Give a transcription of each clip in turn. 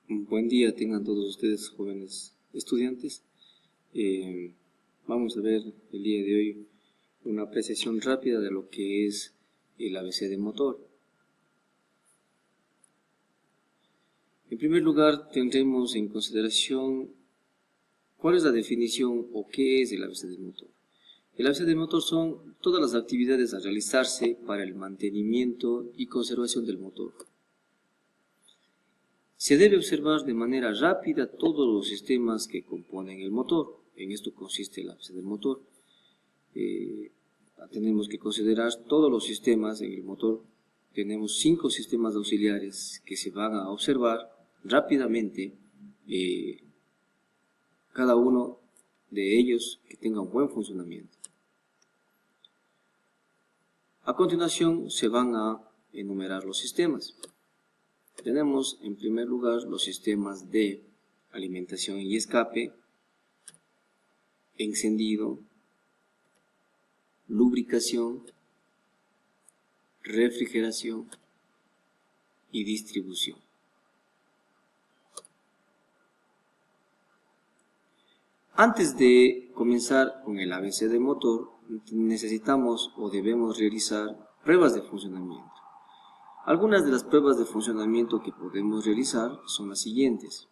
Buen día tengan todos ustedes, jóvenes estudiantes. Vamos a ver el día de hoy una apreciación rápida de lo que es el ABC de motor. En primer lugar, tendremos en consideración cuál es la definición o qué es el ABC del motor. El ABC del motor son todas las actividades a realizarse para el mantenimiento y conservación del motor. Se debe observar de manera rápida todos los sistemas que componen el motor. En esto consiste el ABC del motor. Tenemos que considerar todos los sistemas en el motor. Tenemos 5 sistemas auxiliares que se van a observar rápidamente, cada uno de ellos que tenga un buen funcionamiento. A continuación se van a enumerar los sistemas. Tenemos en primer lugar los sistemas de alimentación y escape, encendido, lubricación, refrigeración y distribución. Antes de comenzar con el ABC de motor, necesitamos o debemos realizar pruebas de funcionamiento. Algunas de las pruebas de funcionamiento que podemos realizar son las siguientes.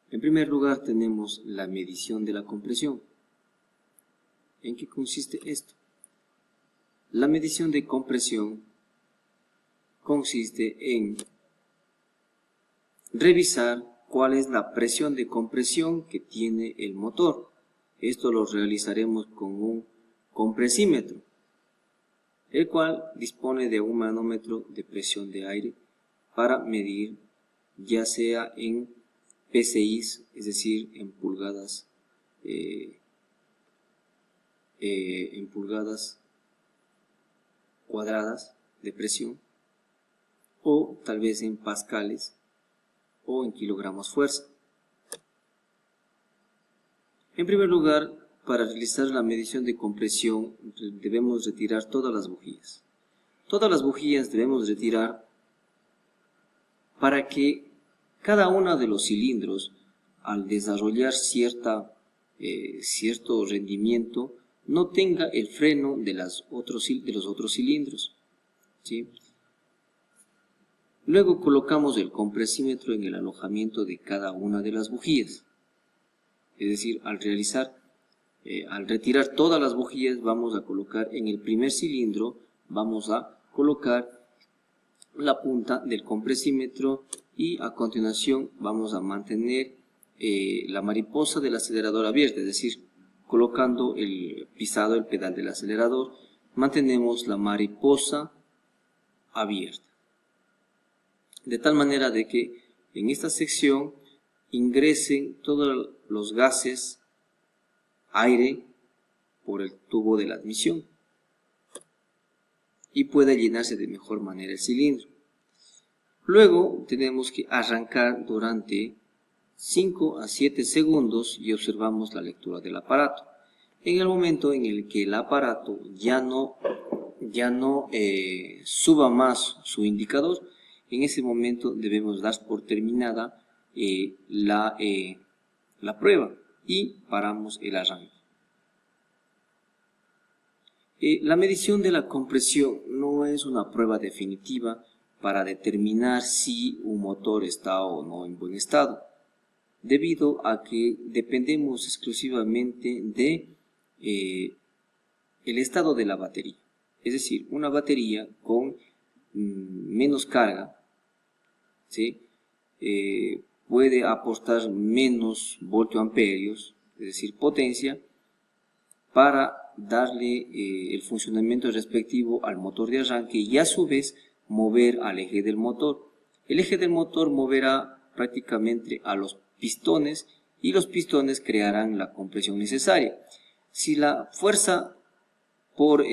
En primer lugar tenemos la medición de la compresión. ¿En qué consiste esto? La medición de compresión consiste en revisar cuál es la presión de compresión que tiene el motor. Esto lo realizaremos con un compresímetro, el cual dispone de un manómetro de presión de aire para medir ya sea en PSI, es decir, en pulgadas cuadradas de presión, o tal vez en pascales o en kilogramos fuerza. En primer lugar, para realizar la medición de compresión debemos retirar todas las bujías. Todas las bujías debemos retirar para que cada uno de los cilindros, al desarrollar cierto rendimiento, no tenga el freno de los otros cilindros, ¿sí? Luego colocamos el compresímetro en el alojamiento de cada una de las bujías. Es decir, al retirar todas las bujías, vamos a colocar en el primer cilindro, vamos a colocar la punta del compresímetro y a continuación vamos a mantener la mariposa del acelerador abierta, es decir, colocando el pedal del acelerador, mantenemos la mariposa abierta. De tal manera de que en esta sección ingresen todos los gases, aire, por el tubo de la admisión y pueda llenarse de mejor manera el cilindro. Luego tenemos que arrancar durante 5 a 7 segundos y observamos la lectura del aparato. En el momento en el que el aparato ya no suba más su indicador, en ese momento debemos dar por terminada la prueba y paramos el arranque. La medición de la compresión no es una prueba definitiva para determinar si un motor está o no en buen estado, debido a que dependemos exclusivamente de el estado de la batería. Es decir, una batería con menos carga, ¿sí? Puede aportar menos voltioamperios, es decir, potencia, para darle el funcionamiento respectivo al motor de arranque y a su vez mover al eje del motor. El eje del motor moverá prácticamente a los pistones y los pistones crearán la compresión necesaria. Si la fuerza por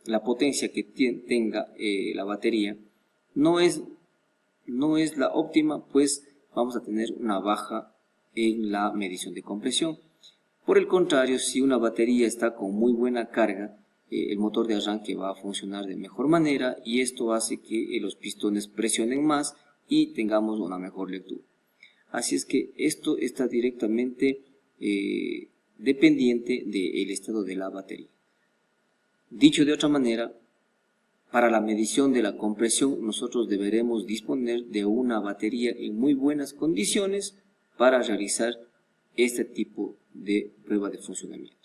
la potencia que tenga la batería no es la óptima, pues vamos a tener una baja en la medición de compresión. Por el contrario, si una batería está con muy buena carga, el motor de arranque va a funcionar de mejor manera y esto hace que los pistones presionen más y tengamos una mejor lectura. Así es que esto está directamente dependiente del estado de la batería. Dicho de otra manera, para la medición de la compresión nosotros deberemos disponer de una batería en muy buenas condiciones para realizar este tipo de prueba de funcionamiento.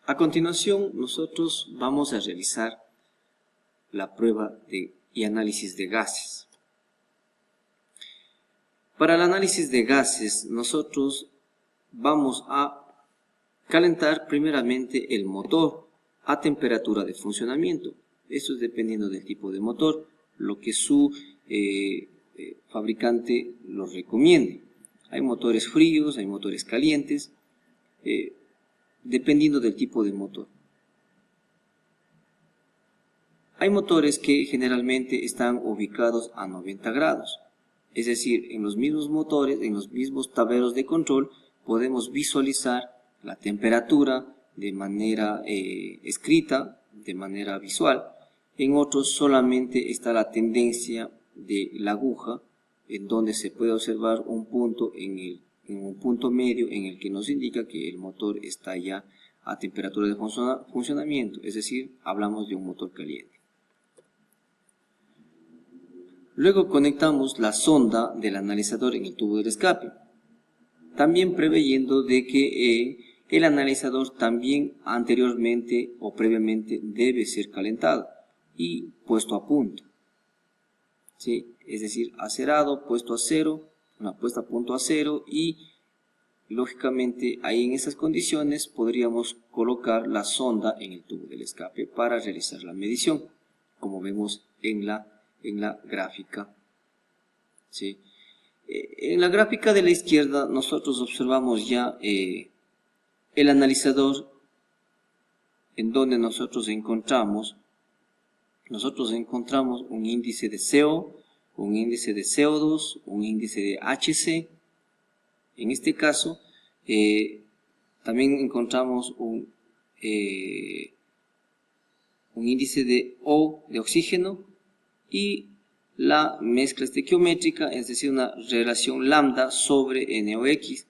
A continuación nosotros vamos a realizar la prueba y análisis de gases. Para el análisis de gases nosotros vamos a calentar primeramente el motor a temperatura de funcionamiento. Esto es dependiendo del tipo de motor, lo que su fabricante lo recomiende. Hay motores fríos, hay motores calientes, dependiendo del tipo de motor. Hay motores que generalmente están ubicados a 90 grados, es decir, en los mismos motores, en los mismos tableros de control, podemos visualizar la temperatura de manera escrita, de manera visual. En otros solamente está la tendencia de la aguja, en donde se puede observar un punto en un punto medio en el que nos indica que el motor está ya a temperatura de funcionamiento, es decir, hablamos de un motor caliente. Luego conectamos la sonda del analizador en el tubo del escape, también preveyendo de que el analizador también anteriormente o previamente debe ser calentado y puesto a punto, ¿sí? Es decir, acerado, puesto a cero, una puesta a punto a cero, y lógicamente ahí en esas condiciones podríamos colocar la sonda en el tubo del escape para realizar la medición, como vemos en la gráfica, ¿sí? En la gráfica de la izquierda nosotros observamos ya el analizador, en donde nosotros encontramos un índice de CO, un índice de CO2, un índice de HC. En este caso también encontramos un índice de O de oxígeno y la mezcla estequiométrica, es decir, una relación lambda sobre NOx,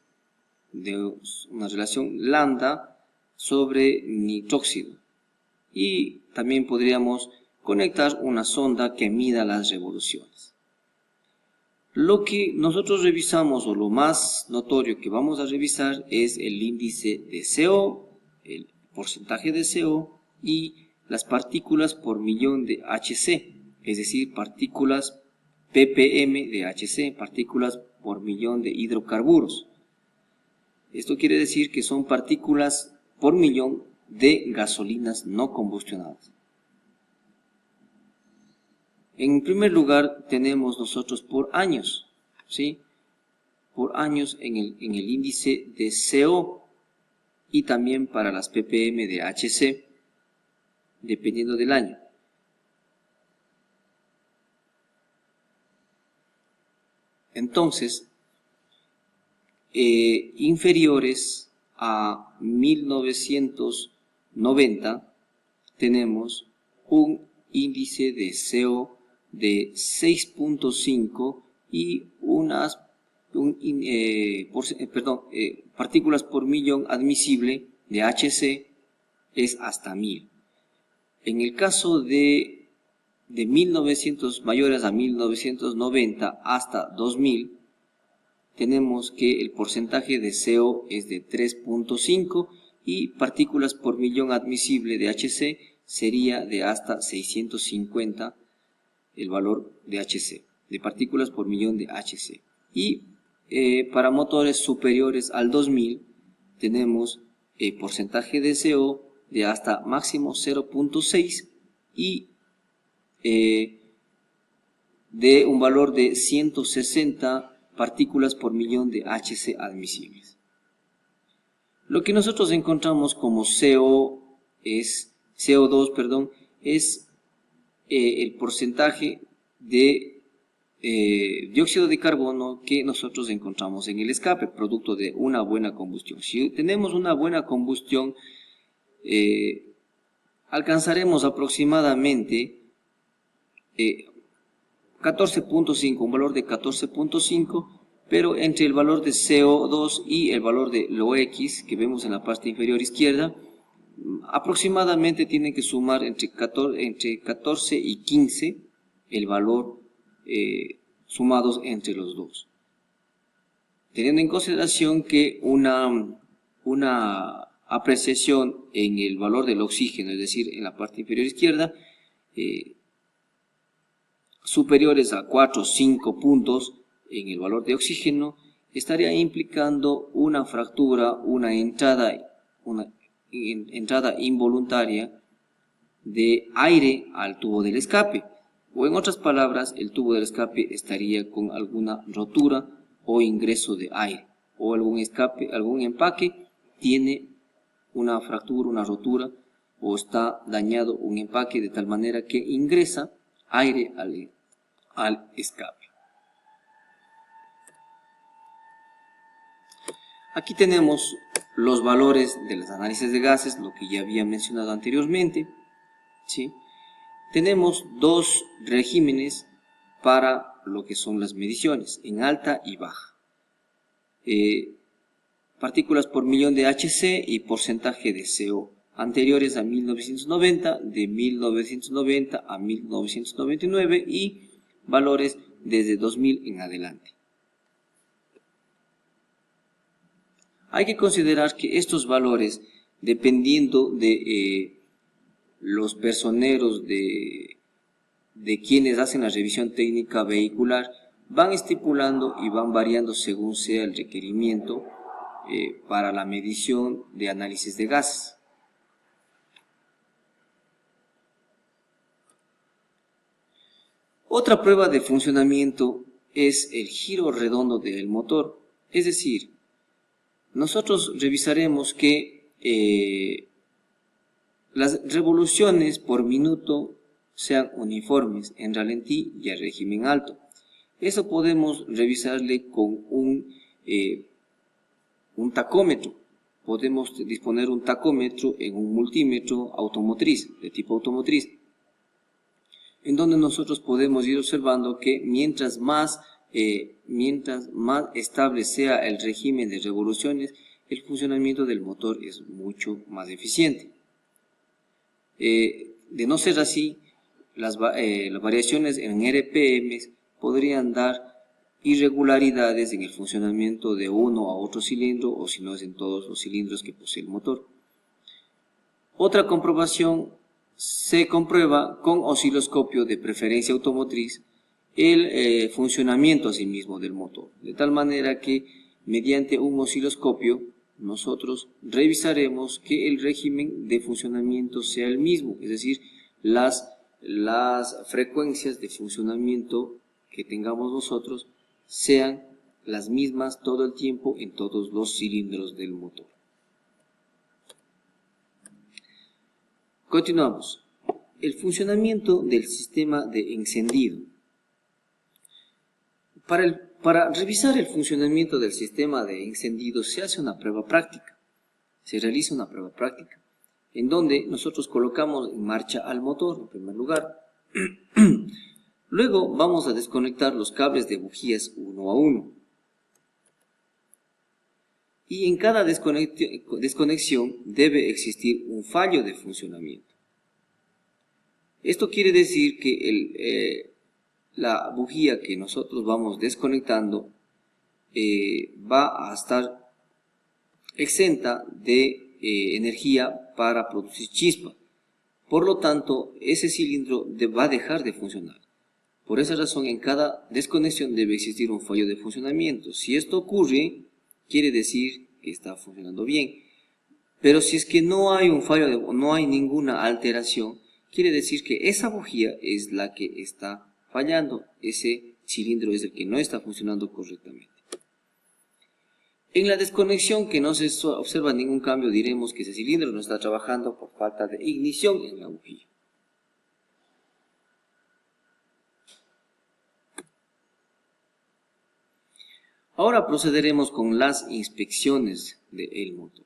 una relación lambda sobre nitróxido. Y también podríamos conectar una sonda que mida las revoluciones. Lo que nosotros revisamos, o lo más notorio que vamos a revisar, es el índice de CO, el porcentaje de CO y las partículas por millón de HC, es decir, partículas ppm de HC, partículas por millón de hidrocarburos. Esto quiere decir que son partículas por millón de gasolinas no combustionadas. En primer lugar tenemos nosotros por años, ¿sí? Por años en el índice de CO y también para las ppm de HC, dependiendo del año. Entonces, inferiores a 1990 tenemos un índice de CO de 6.5 y partículas por millón admisible de HC es hasta 1000. En el caso de 1900 mayores a 1990 hasta 2000, tenemos que el porcentaje de CO es de 3.5 y partículas por millón admisible de HC sería de hasta 650 el valor de HC, de partículas por millón de HC. Y para motores superiores al 2000 tenemos porcentaje de CO de hasta máximo 0.6 y de un valor de 160 partículas por millón de HC admisibles. Lo que nosotros encontramos como CO2, es el porcentaje de dióxido de carbono que nosotros encontramos en el escape, producto de una buena combustión. Si tenemos una buena combustión alcanzaremos aproximadamente 14.5, un valor de 14.5, pero entre el valor de CO2 y el valor de lo X que vemos en la parte inferior izquierda, aproximadamente tienen que sumar entre 14 y 15 el valor sumados entre los dos. Teniendo en consideración que una apreciación en el valor del oxígeno, es decir, en la parte inferior izquierda, superiores a 4 o 5 puntos en el valor de oxígeno, estaría implicando una fractura, una entrada involuntaria de aire al tubo del escape, o en otras palabras, el tubo del escape estaría con alguna rotura o ingreso de aire, o algún empaque tiene una fractura, una rotura, o está dañado un empaque de tal manera que ingresa aire al escape. Aquí tenemos los valores de los análisis de gases, lo que ya había mencionado anteriormente, ¿sí? Tenemos dos regímenes para lo que son las mediciones, en alta y baja. Partículas por millón de HC y porcentaje de CO, anteriores a 1990, de 1990 a 1999 y valores desde 2000 en adelante. Hay que considerar que estos valores, dependiendo de los personeros de quienes hacen la revisión técnica vehicular, van estipulando y van variando según sea el requerimiento para la medición de análisis de gases. Otra prueba de funcionamiento es el giro redondo del motor, es decir, nosotros revisaremos que las revoluciones por minuto sean uniformes en ralentí y a régimen alto. Eso podemos revisarle con un tacómetro. Podemos disponer un tacómetro en un multímetro automotriz, de tipo automotriz, en donde nosotros podemos ir observando que mientras más estable sea el régimen de revoluciones, el funcionamiento del motor es mucho más eficiente. De no ser así, las variaciones en RPM podrían dar irregularidades en el funcionamiento de uno a otro cilindro, o si no es en todos los cilindros que posee el motor. Otra comprobación: se comprueba con osciloscopio, de preferencia automotriz, el funcionamiento asimismo del motor, de tal manera que mediante un osciloscopio nosotros revisaremos que el régimen de funcionamiento sea el mismo, es decir, las frecuencias de funcionamiento que tengamos nosotros sean las mismas todo el tiempo en todos los cilindros del motor. Continuamos. El funcionamiento del sistema de encendido. Para revisar el funcionamiento del sistema de encendido se hace una prueba práctica. Se realiza una prueba práctica en donde nosotros colocamos en marcha al motor en primer lugar. Luego vamos a desconectar los cables de bujías uno a uno. Y en cada desconexión debe existir un fallo de funcionamiento. Esto quiere decir que la bujía que nosotros vamos desconectando va a estar exenta de energía para producir chispa. Por lo tanto, ese cilindro va a dejar de funcionar. Por esa razón, en cada desconexión debe existir un fallo de funcionamiento. Si esto ocurre, quiere decir que está funcionando bien. Pero si es que no hay un fallo, no hay ninguna alteración, quiere decir que esa bujía es la que está fallando. Ese cilindro es el que no está funcionando correctamente. En la desconexión que no se observa ningún cambio, diremos que ese cilindro no está trabajando por falta de ignición en la bujía. Ahora procederemos con las inspecciones del motor.